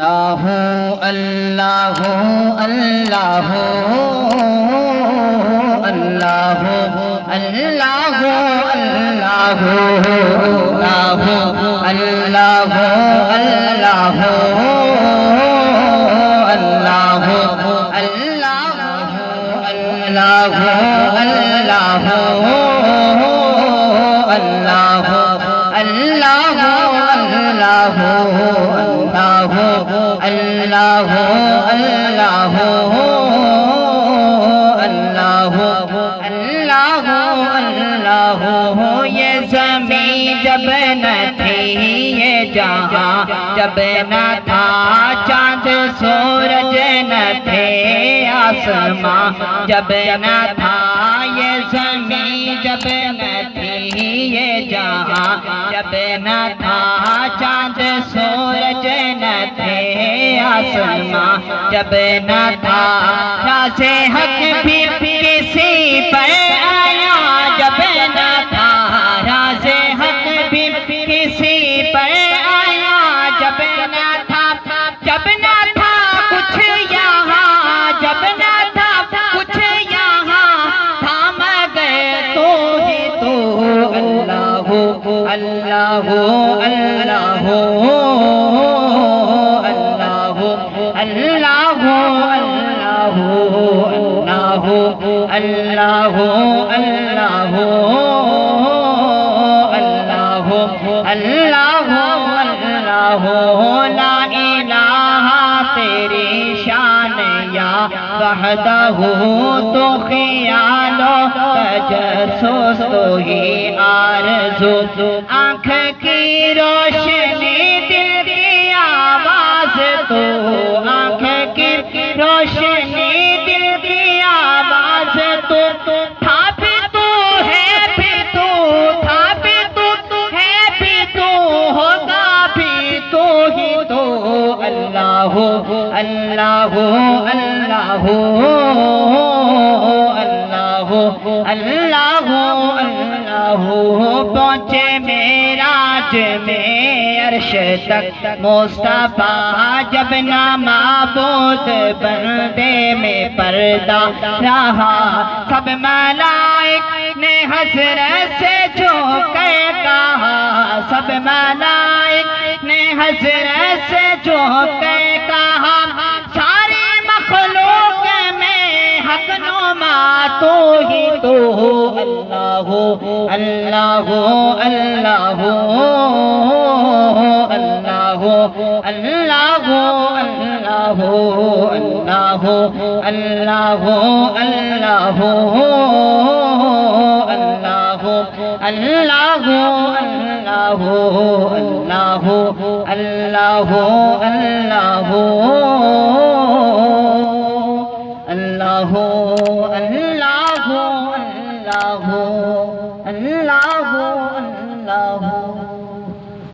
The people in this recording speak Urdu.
اللہ اللہ اللہ اللہ اللہ اللہ اللہ اللہ اللہ اللہ اللہ اللہ اللہ اللہ یہ زمین جب نہ تھی یہ جہاں جب نہ تھا چاند سورج نہ تھے آسمان جب نہ تھا یہ زمین جب نہ تھی یہ جہاں جب نہ تھا چاند سورج نہ تھے آسمان جب نہ تھا راز حق بھی کسی پر آیا جب نہ تھا راز حق بھی کسی پر آیا جب نہ تھا کچھ یہاں جب نہ تھا کچھ یہاں تھام گئے تو ہی تو اللہ اللہ اللہ اللہ اللہ اللہ اللہ اللہ اللہ لا الہ تیری شان یا وحدہ تو خیال و تجسس تو ہی آرزو آنکھ کی روشنی دل کی آواز تو آنکھ کی روشنی دل کی آواز تو تھا بھی تو ہے بھی تو تھا بھی تو ہے بھی تو ہوگا بھی تو ہی تو اللہ اللہ اللہ اللہ اللہ اللہ پہنچے معراج میں عرش تک مصطفیٰ جب نہ معبود بندے میں پردہ رہا سب ملائک نے حسرت سے جھک کر کہا سب ملائک نے حسرت سے جھک کر کہا ساری مخلوق میں حق نما تو ہی تو اللہ اللہ اللہ اللہ اللہ اللہ اللہ اللہ اللہ اللہ اللہ اللہ اللہ اللہ اللہ اللہ